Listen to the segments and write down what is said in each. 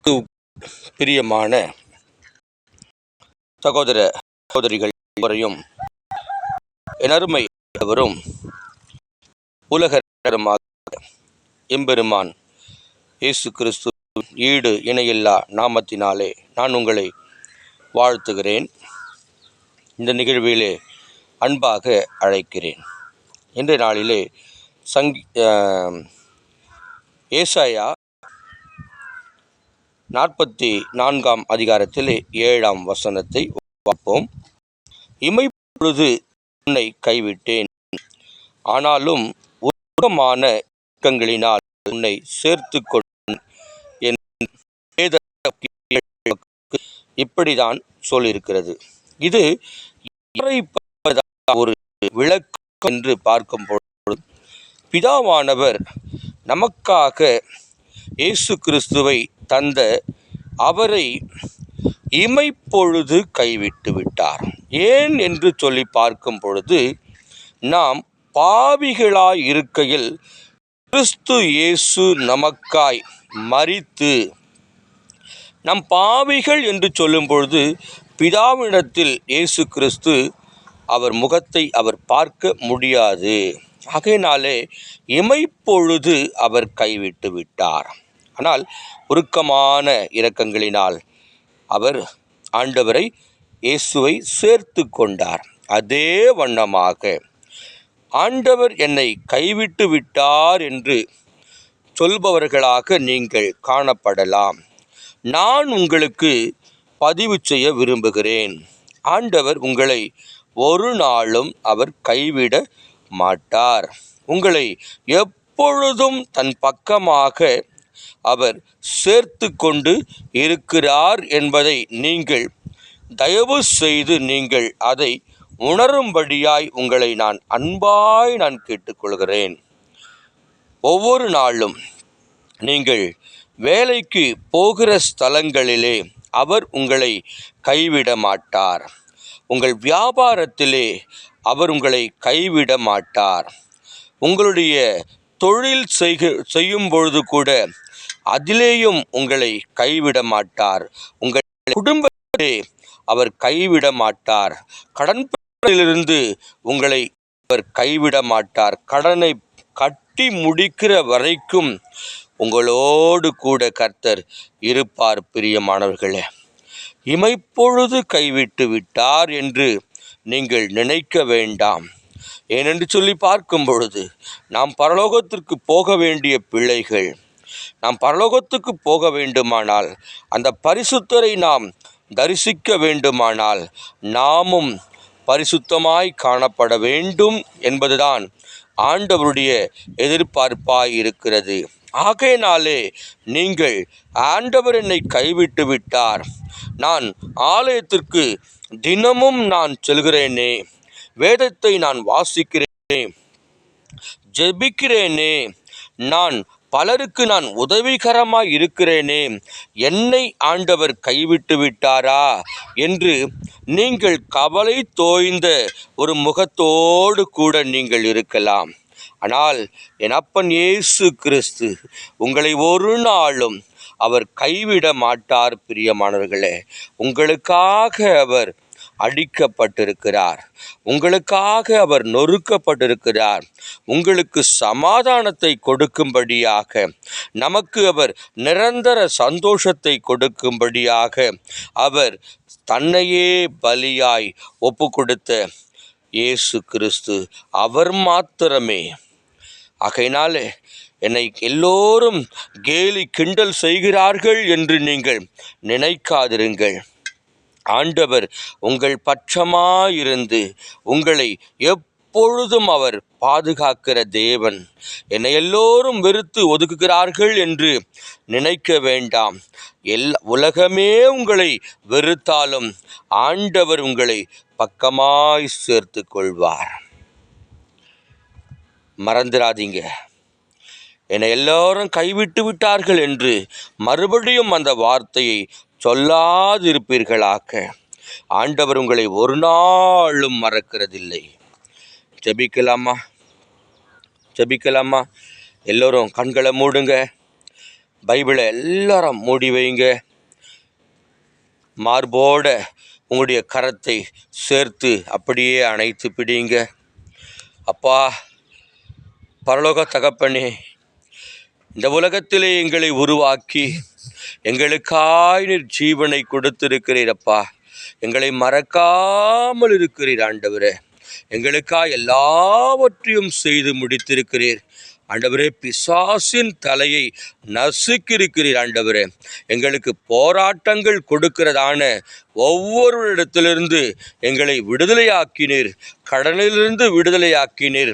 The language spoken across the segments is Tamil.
பிரியமான சகோதர சகோதரிகள் வரையும் என் அருமை அவரும் உலகருமாக எம்பெருமான் இயேசு கிறிஸ்து ஈடு இணையில்லா நாமத்தினாலே நான் உங்களை வாழ்த்துகிறேன். இந்த நிகழ்விலே அன்பாக அழைக்கிறேன். இன்றைய நாளிலே ஏசாயா 44 அதிகாரத்தில் 7 வசனத்தை பார்ப்போம். இமைப்பொழுது உன்னை கைவிட்டேன், ஆனாலும் உருவமான இயக்கங்களினால் உன்னை சேர்த்து கொண்டேன். இப்படிதான் சொல்லியிருக்கிறது. இது ஒரு விளக்கு என்று பார்க்கும் பொழுது பிதாவானவர் நமக்காக இயேசு கிறிஸ்துவை தந்த அவரை இமைப்பொழுது கைவிட்டு விட்டார். ஏன் என்று சொல்லி பார்க்கும் பொழுது, நாம் பாவிகளாய் இருக்கையில் கிறிஸ்து இயேசு நமக்காய் மரித்து, நம் பாவிகள் என்று சொல்லும் பொழுது பிதாவினிடத்தில் இயேசு கிறிஸ்து அவர் முகத்தை அவர் பார்க்க முடியாது. ஆகையினாலே இமைப்பொழுது அவர் கைவிட்டு விட்டார். ஆனால் உருக்கமான இரக்கங்களினால் அவர் ஆண்டவரை இயேசுவை சேர்த்து கொண்டார். அதே வண்ணமாக ஆண்டவர் என்னை கைவிட்டு விட்டார் என்று சொல்பவர்களாக நீங்கள் காணப்படலாம். நான் உங்களுக்கு பதிவு செய்ய விரும்புகிறேன். ஆண்டவர் உங்களை ஒரு நாளும் அவர் கைவிட மாட்டார். உங்களை எப்பொழுதும் தன் பக்கமாக அவர் சேர்த்து கொண்டு இருக்கிறார் என்பதை நீங்கள் தயவு செய்து நீங்கள் அதை உணரும்படியாய் உங்களை அன்பாய் கேட்டுக்கொள்கிறேன். ஒவ்வொரு நாளும் நீங்கள் வேலைக்கு போகிற ஸ்தலங்களிலே அவர் உங்களை கைவிட மாட்டார். உங்கள் வியாபாரத்திலே அவர் உங்களை கைவிட மாட்டார். உங்களுடைய தொழில் செய்யும் பொழுது கூட அதிலேயும் உங்களை கைவிட மாட்டார். உங்கள் குடும்பத்திலே அவர் கைவிட மாட்டார். கடனிலிருந்து உங்களை அவர் கைவிட மாட்டார். கடனை கட்டி முடிக்கிற வரைக்கும் உங்களோடு கூட கர்த்தர் இருப்பார். பிரியமானவர்களே, இமைப்பொழுது கைவிட்டு விட்டார் என்று நீங்கள் நினைக்க வேண்டாம். ஏனென்று சொல்லி பார்க்கும் பொழுது நாம் பரலோகத்திற்கு போக வேண்டிய பிள்ளைகள். நாம் பரலோகத்துக்கு போக வேண்டுமானால், அந்த பரிசுத்தரை நாம் தரிசிக்க வேண்டுமானால், நாமும் பரிசுத்தமாய் காணப்பட வேண்டும் என்பதுதான் ஆண்டவருடைய எதிர்பார்ப்பாய் இருக்கிறது. ஆகையினாலே நீங்கள் ஆண்டவர் என்னை கைவிட்டு விட்டார், நான் ஆலயத்திற்கு தினமும் நான் செல்கிறேனே, வேதத்தை நான் வாசிக்கிறேனே, ஜெபிக்கிறேனே, நான் பலருக்கு நான் உதவிகரமாய் இருக்கிறேனே, என்னை ஆண்டவர் கைவிட்டு விட்டாரா என்று நீங்கள் கவலை தோய்ந்த ஒரு முகத்தோடு கூட நீங்கள் இருக்கலாம். ஆனால் என் அப்பன் இயேசு கிறிஸ்து உங்களை ஒரு நாளும் அவர் கைவிட மாட்டார். பிரியமானவர்களே, உங்களுக்காக அவர் அடிக்கப்பட்டிருக்கிறார், உங்களுக்காக அவர் நொறுக்கப்பட்டிருக்கிறார். உங்களுக்கு சமாதானத்தை கொடுக்கும்படியாக, நமக்கு அவர் நிரந்தர சந்தோஷத்தை கொடுக்கும்படியாக அவர் தன்னையே பலியாய் ஒப்பு கொடுத்த இயேசு கிறிஸ்து அவர் மாத்திரமே. ஆகையினாலே என்னை எல்லோரும் கேலி கிண்டல் செய்கிறார்கள் என்று நீங்கள் நினைக்காதிருங்கள். ஆண்டவர் உங்கள் பட்சமாயிருந்து உங்களை எப்பொழுதும் அவர் பாதுகாக்கிற தேவன். என்னை எல்லோரும் வெறுத்து ஒதுக்குகிறார்கள் என்று நினைக்க வேண்டாம். உலகமே உங்களை வெறுத்தாலும் ஆண்டவர் உங்களை பக்கமாய் சேர்த்து கொள்வார். மறந்துடாதீங்க, என்னை எல்லோரும் கைவிட்டு விட்டார்கள் என்று மறுபடியும் அந்த வார்த்தையை சொல்லாதிருப்பீர்களாக. ஆண்டவர் உங்களை ஒரு நாளும் மறக்கிறதில்லை. ஜெபிக்கலாமா? எல்லோரும் கண்களை மூடுங்க, பைபிளை எல்லாரும் மூடி வைங்க. மார்போட உங்களுடைய கரத்தை சேர்த்து அப்படியே அணைத்து பிடிங்க. அப்பா, பரலோக தகப்பனே, இந்த உலகத்திலே எங்களை உருவாக்கி எங்களுக்காய் நீர் ஜீவனை கொடுத்திருக்கிறீர். அப்பா, எங்களை மறக்காமல் இருக்கிறீர் ஆண்டவரே. எங்களுக்காய் எல்லாவற்றையும் செய்து முடித்திருக்கிறீர் ஆண்டவரே. பிசாசின் தலையை நசுக்கியிருக்கிறீர் ஆண்டவரே. எங்களுக்கு போராட்டங்கள் கொடுக்கிறதான ஒவ்வொரு இடத்திலிருந்து எங்களை விடுதலையாக்கினீர், கடனிலிருந்து விடுதலையாக்கினீர்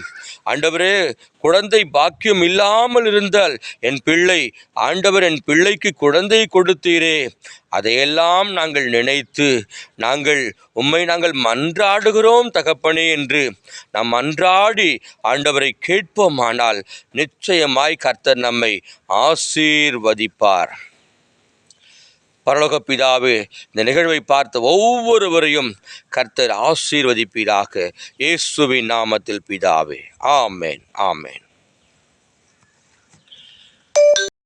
ஆண்டவரே. குழந்தை பாக்கியம் இல்லாமல் இருந்தால் என் பிள்ளை ஆண்டவர் என் பிள்ளைக்கு குழந்தை கொடுத்தீரே, அதையெல்லாம் நாங்கள் நினைத்து உம்மை நாங்கள் மன்றாடுகிறோம் தகப்பனே என்று நாம் மன்றாடி ஆண்டவரை கேட்போமானால் நிச்சயமாய் கர்த்தர் நம்மை ஆசீர்வதிப்பார். பரலோக பிதாவே, இந்த நிகழ்வை பார்த்த ஒவ்வொருவரையும் கர்த்தர் ஆசீர்வதிப்பீராக. இயேசுவின் நாமத்தில் பிதாவே, ஆமென், ஆமென்.